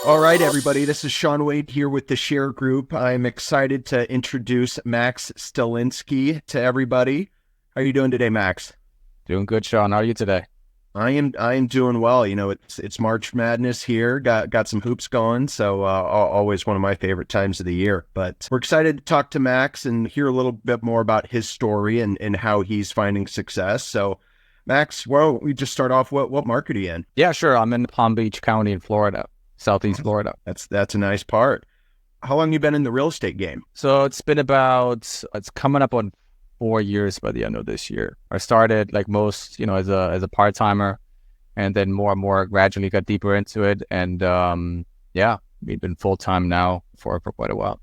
All right, everybody. This is Sean Wade here with TheShareGroup. I'm excited to introduce Max Stalinski to everybody. How are you doing today, Max? Doing good, Sean. How are you today? I am doing well. You know, it's March Madness here. Got some hoops going, so always one of my favorite times of the year. But we're excited to talk to Max and hear a little bit more about his story and how he's finding success. So, Max, well, we just start off. What market are you in? Yeah, sure. I'm in Palm Beach County in Florida, Southeast Florida. That's a nice part. How long you been in the real estate game? So it's coming up on 4 years by the end of this year. I started like most, as a part-timer, and then more and more gradually got deeper into it. And yeah, we've been full-time now for quite a while.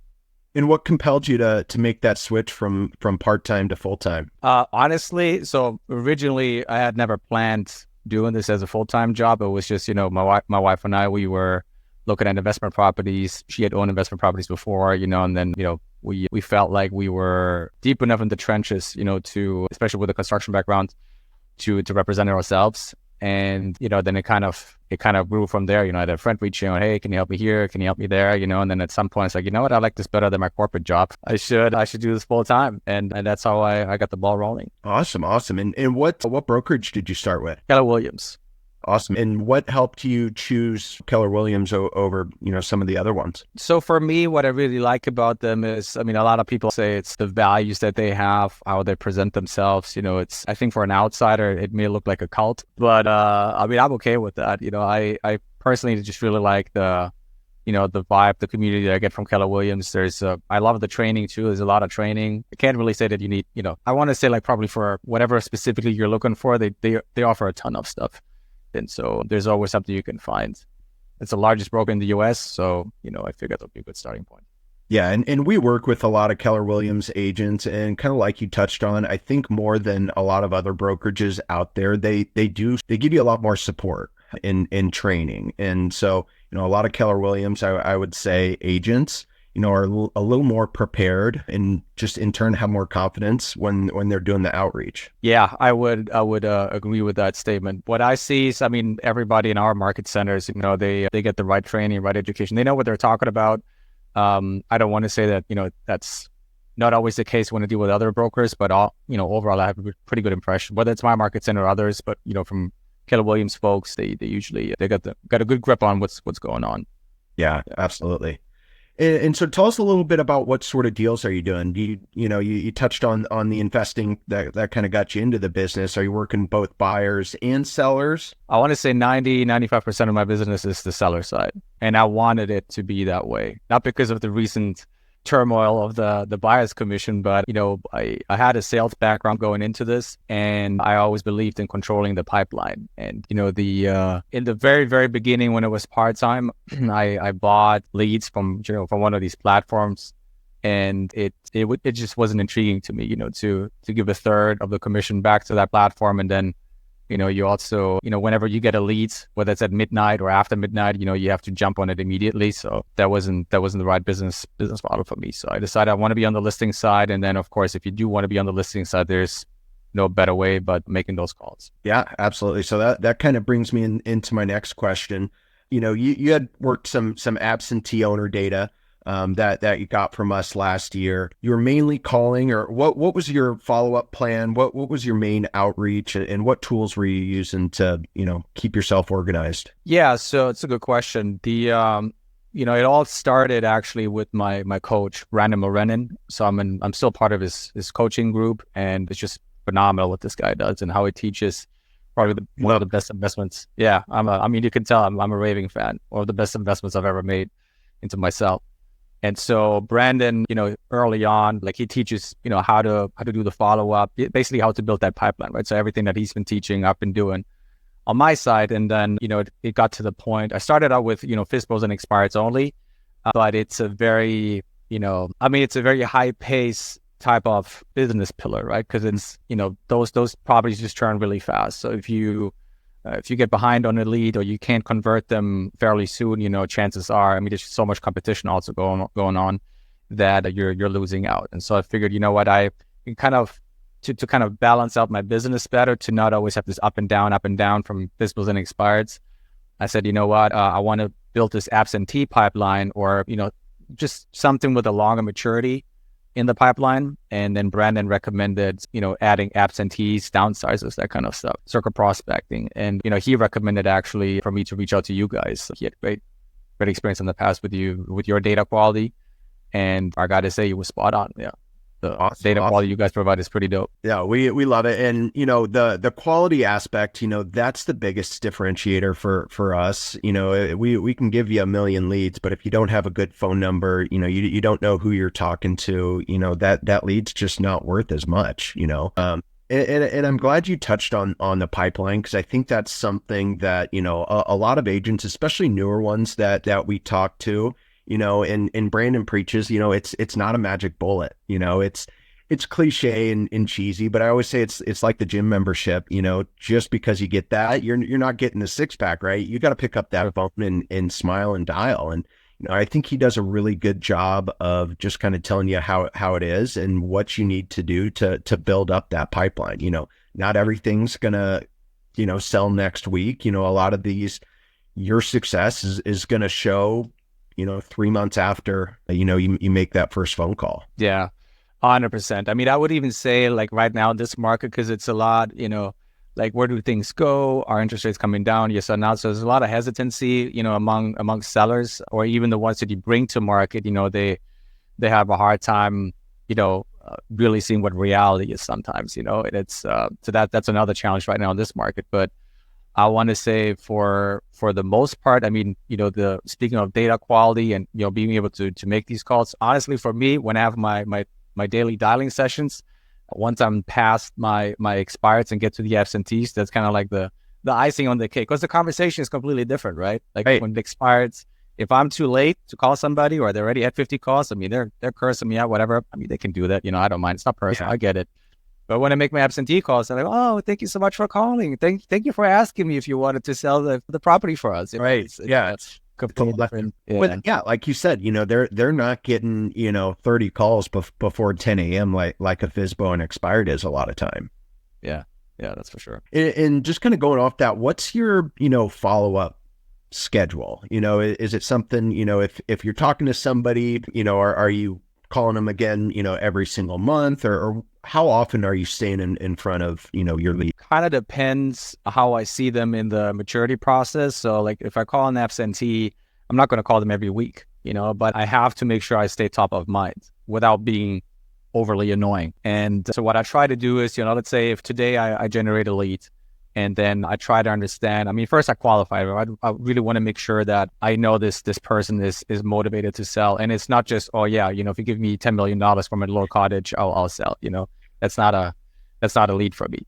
And what compelled you to make that switch from part-time to full-time? Honestly, so originally I had never planned doing this as a full-time job. It was just, my wife and I, we were looking at investment properties. She had owned investment properties before, and then, we felt like we were deep enough in the trenches, to, especially with a construction background, to represent ourselves. And, then it kind of grew from there. I had a friend reaching out, hey, can you help me here? Can you help me there? And then at some point it's like, you know what? I like this better than my corporate job. I should do this full time. And that's how I got the ball rolling. Awesome. And what brokerage did you start with? Keller Williams. Awesome. And what helped you choose Keller Williams over, some of the other ones? So for me, what I really like about them is, a lot of people say it's the values that they have, how they present themselves. I think for an outsider, it may look like a cult, but I'm okay with that. I personally just really like the vibe, the community that I get from Keller Williams. I love the training too. There's a lot of training. I can't really say that you need, I want to say like probably for whatever specifically you're looking for, they offer a ton of stuff. And so there's always something you can find. It's the largest broker in the US. So, I figured that'll be a good starting point. Yeah. And we work with a lot of Keller Williams agents, and kind of like you touched on, I think more than a lot of other brokerages out there, they give you a lot more support in training. And so, a lot of Keller Williams, I would say agents, are a little more prepared and just in turn have more confidence when they're doing the outreach. Yeah, I would agree with that statement. What I see is, everybody in our market centers, they get the right training, right education. They know what they're talking about. I don't want to say that, that's not always the case when I deal with other brokers, but overall I have a pretty good impression, whether it's my market center or others, but from Keller Williams folks, they usually got a good grip on what's going on. Yeah, absolutely. And so tell us a little bit about what sort of deals are you doing? You touched on the investing that kind of got you into the business. Are you working both buyers and sellers? I want to say 95% of my business is the seller side. And I wanted it to be that way, not because of the recent turmoil of the buyer's commission, but I had a sales background going into this, and I always believed in controlling the pipeline. And in the very, very beginning when it was part-time, I bought leads from one of these platforms, and it just wasn't intriguing to me, to give a third of the commission back to that platform. And then you also, whenever you get a lead, whether it's at midnight or after midnight, you have to jump on it immediately. So that wasn't the right business model for me. So I decided I want to be on the listing side. And then, of course, if you do want to be on the listing side, there's no better way but making those calls. Yeah, absolutely. So that kind of brings me into my next question. You had worked some absentee owner data that you got from us last year. You were mainly calling, or what was your follow-up plan? What was your main outreach, and what tools were you using to, keep yourself organized? Yeah, so it's a good question. It all started actually with my coach, Brandon Morenin. So I'm still part of his coaching group, and it's just phenomenal what this guy does and how he teaches. Probably one of the best investments. Yeah, you can tell I'm a raving fan. One of the best investments I've ever made into myself. And so Brandon, early on, like he teaches, how to do the follow-up, basically how to build that pipeline, right? So everything that he's been teaching, I've been doing on my side. And then, it got to the point, I started out with, FISBOs and expireds only, but it's a very, it's a very high pace type of business pillar, right? Because it's, those properties just turn really fast. So if you get behind on a lead or you can't convert them fairly soon, chances are, there's so much competition also going on that you're losing out. And so I figured, I can kind of to kind of balance out my business better, to not always have this up and down from FISBOs and expireds. I said, I want to build this absentee pipeline, or, just something with a longer maturity in the pipeline. And then Brandon recommended, adding absentees, downsizers, that kind of stuff, circle prospecting. And, he recommended actually for me to reach out to you guys. He had great experience in the past with you, with your data quality. And I got to say, he was spot on. Yeah. The data quality you guys provide is pretty dope. Yeah, we love it. And, the quality aspect, that's the biggest differentiator for us. We can give you a million leads, but if you don't have a good phone number, you don't know who you're talking to, that lead's just not worth as much, And I'm glad you touched on the pipeline, because I think that's something that, a lot of agents, especially newer ones that we talk to, and Brandon preaches, it's not a magic bullet, it's cliche and cheesy, but I always say it's like the gym membership, just because you get that, you're not getting a six pack, right? You got to pick up that phone and smile and dial. And, I think he does a really good job of just kind of telling you how it is and what you need to do to build up that pipeline. Not everything's gonna, sell next week. A lot of these, your success is going to show, 3 months after, you make that first phone call. Yeah, 100%. I mean, I would even say, like, right now in this market, because it's a lot, like, where do things go? Are interest rates coming down? Yes or not? So there's a lot of hesitancy, among sellers, or even the ones that you bring to market. They have a hard time, really seeing what reality is sometimes. And it's so that's another challenge right now in this market. But I want to say for the most part, I mean, speaking of data quality and, being able to make these calls, honestly, for me, when I have my daily dialing sessions, once I'm past my expireds and get to the absentees, that's kind of like the icing on the cake, because the conversation is completely different, right? Like, right. When the expireds, if I'm too late to call somebody, or they're already at 50 calls, I mean, they're cursing me out, whatever. I mean, they can do that. I don't mind. It's not personal. Yeah. I get it. But when I make my absentee calls, they're like, "Oh, thank you so much for calling. Thank you for asking me if you wanted to sell the property for us." Right. It's completely different. Yeah. But yeah, like you said, they're not getting 30 calls before 10 a.m. like a FSBO and expired is a lot of time. Yeah, that's for sure. And just kind of going off that, what's your follow up schedule? Is it something, if you're talking to somebody, are you calling them again, every single month, or how often are you staying in front of, your lead? Kind of depends how I see them in the maturity process. So, like, if I call an absentee, I'm not going to call them every week, but I have to make sure I stay top of mind without being overly annoying. And so what I try to do is, let's say if today I generate a lead, and then I try to understand. I mean, first I qualify. I really want to make sure that I know this person is motivated to sell, and it's not just, oh yeah, if you give me $10 million from a little cottage, I'll sell. That's not a lead for me.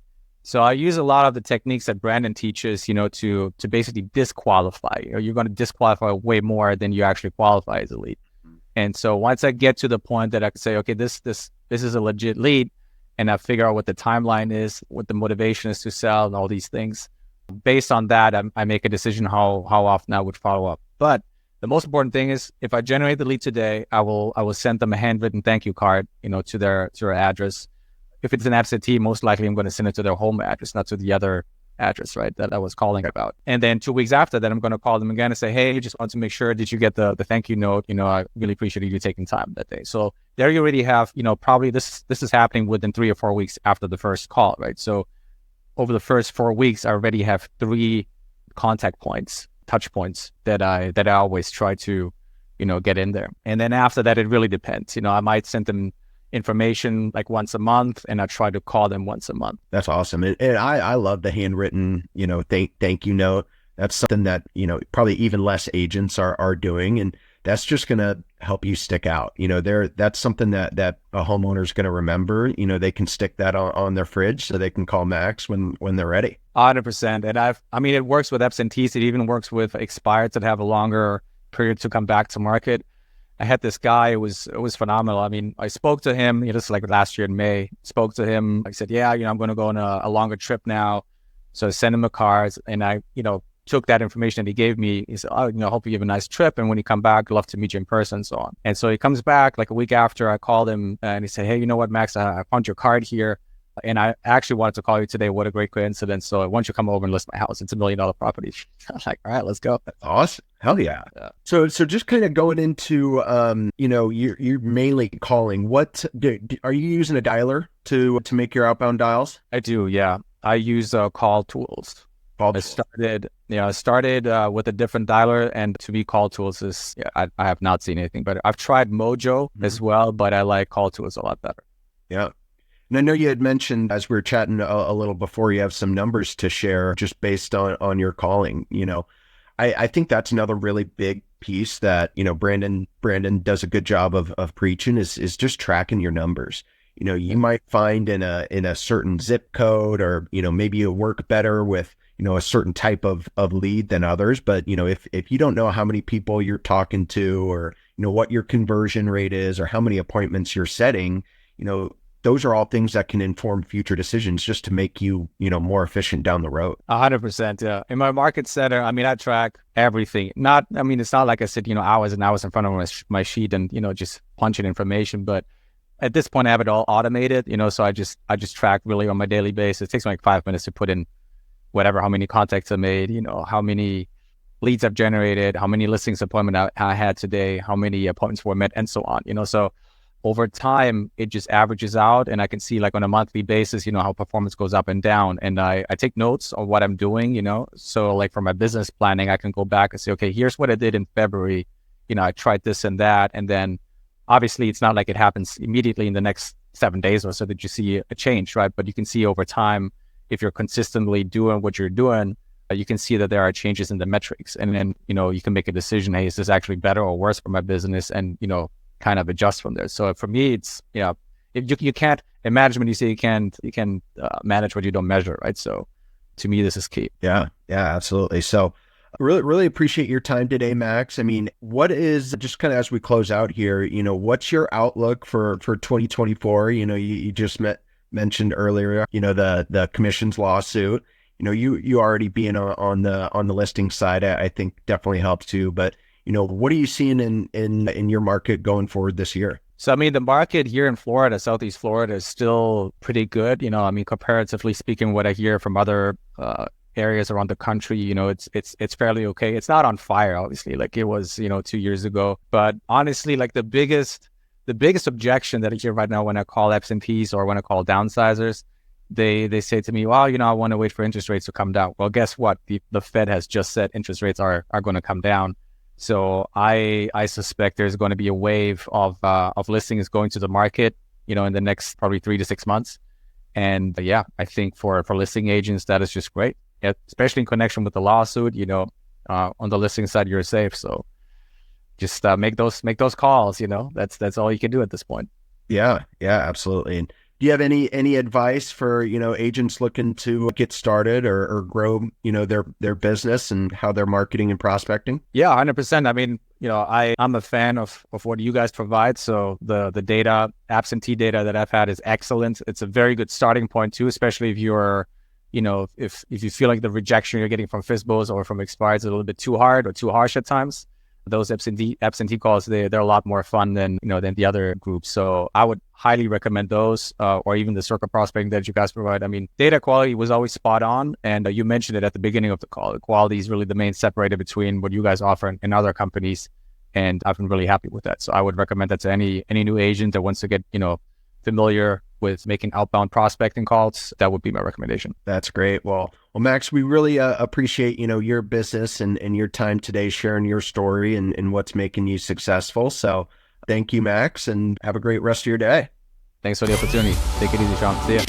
So I use a lot of the techniques that Brandon teaches, to basically disqualify. You're going to disqualify way more than you actually qualify as a lead. And so once I get to the point that I can say, okay, this is a legit lead, and I figure out what the timeline is, what the motivation is to sell, and all these things. Based on that, I make a decision how often I would follow up. But the most important thing is, if I generate the lead today, I will send them a handwritten thank you card, to their address. If it's an absentee, most likely I'm going to send it to their home address, not to the other address, right, that I was calling about. And then 2 weeks after that, I'm going to call them again and say, hey, just want to make sure, did you get the thank you note? I really appreciate you taking time that day. So there you already have, probably this is happening within 3 or 4 weeks after the first call, right? So over the first 4 weeks, I already have 3 contact points, touch points that I always try to, get in there. And then after that, it really depends. I might send them information like once a month, and I try to call them once a month. That's awesome. And I love the handwritten, thank you note. That's something that, probably even less agents are doing. And that's just going to help you stick out. That's something that a homeowner is going to remember. They can stick that on their fridge so they can call Max when they're ready. 100%. And it works with absentees. It even works with expireds that have a longer period to come back to market. I had this guy, it was phenomenal. I mean, I spoke to him, just like last year in May, spoke to him. I said, yeah, I'm going to go on a longer trip now. So I sent him a card, and I, took that information that he gave me. He said, oh, hope you have a nice trip. And when you come back, I'd love to meet you in person and so on. And so he comes back like a week after I called him, and he said, hey, you know what, Max, I found your card here. And I actually wanted to call you today. What a great coincidence. So why don't you come over and list my house? It's $1 million property. I was like, all right, let's go. That's awesome. Hell yeah. So just kind of going into, you're mainly calling. Are you using a dialer to make your outbound dials? I do. Yeah. I use call tools. I started with a different dialer, and to me, call tools is, I have not seen anything better. I've tried Mojo as well, but I like call tools a lot better. Yeah. And I know you had mentioned, as we were chatting a little before, you have some numbers to share just based on your calling. I think that's another really big piece that, Brandon does a good job of preaching is just tracking your numbers. You might find in a certain zip code, or, maybe you work better with, a certain type of lead than others. But, if you don't know how many people you're talking to, or, what your conversion rate is, or how many appointments you're setting, those are all things that can inform future decisions just to make you, more efficient down the road. 100%. Yeah. In my market center, I track everything. It's not like I sit, hours and hours in front of my sheet and, just punching information. But at this point, I have it all automated, so I just track really on my daily basis. It takes me like 5 minutes to put in how many contacts I made, how many leads I've generated, how many listings appointment I had today, how many appointments were met, and so on, so over time, it just averages out, and I can see like on a monthly basis, how performance goes up and down. And I take notes on what I'm doing, so like for my business planning, I can go back and say, okay, here's what I did in February. I tried this and that. And then obviously it's not like it happens immediately in the next 7 days or so that you see a change, right? But you can see over time, if you're consistently doing what you're doing, you can see that there are changes in the metrics. And then, you can make a decision, hey, is this actually better or worse for my business? And, kind of adjust from there. So for me, it's, if you can't imagine when you say you can manage what you don't measure, right? So to me, this is key. Yeah, absolutely. So really, really appreciate your time today, Max. What is, just kind of as we close out here, what's your outlook for 2024? You just mentioned earlier, the commissions lawsuit, you already being on the listing side, I think definitely helps too. But what are you seeing in your market going forward this year? So, the market here in Florida, Southeast Florida, is still pretty good. Comparatively speaking, what I hear from other areas around the country, it's fairly okay. It's not on fire, obviously, like it was, 2 years ago. But honestly, like the biggest objection that I hear right now when I call absentees or when I call downsizers, they say to me, well, I want to wait for interest rates to come down. Well, guess what? The Fed has just said interest rates are going to come down. So I suspect there's going to be a wave of listings going to the market, in the next probably 3 to 6 months. And I think for listing agents, that is just great, especially in connection with the lawsuit. On the listing side, you're safe. So just make those calls. That's all you can do at this point. Yeah, absolutely. And do you have any advice for, agents looking to get started or grow, their business and how they're marketing and prospecting? Yeah, 100%. I'm a fan of what you guys provide. So the data, absentee data that I've had is excellent. It's a very good starting point too, especially if you're, if you feel like the rejection you're getting from FSBOs or from expireds is a little bit too hard or too harsh at times. Those absentee calls, they're a lot more fun than the other groups. So I would highly recommend those, or even the circle prospecting that you guys provide. Data quality was always spot on, and you mentioned it at the beginning of the call. The quality is really the main separator between what you guys offer and other companies, and I've been really happy with that. So I would recommend that to any new agent that wants to get familiar with making outbound prospecting calls. That would be my recommendation. That's great. Well, Max, we really appreciate, your business and your time today, sharing your story and what's making you successful. So thank you, Max, and have a great rest of your day. Thanks for the opportunity. Take it easy, Sean. See ya.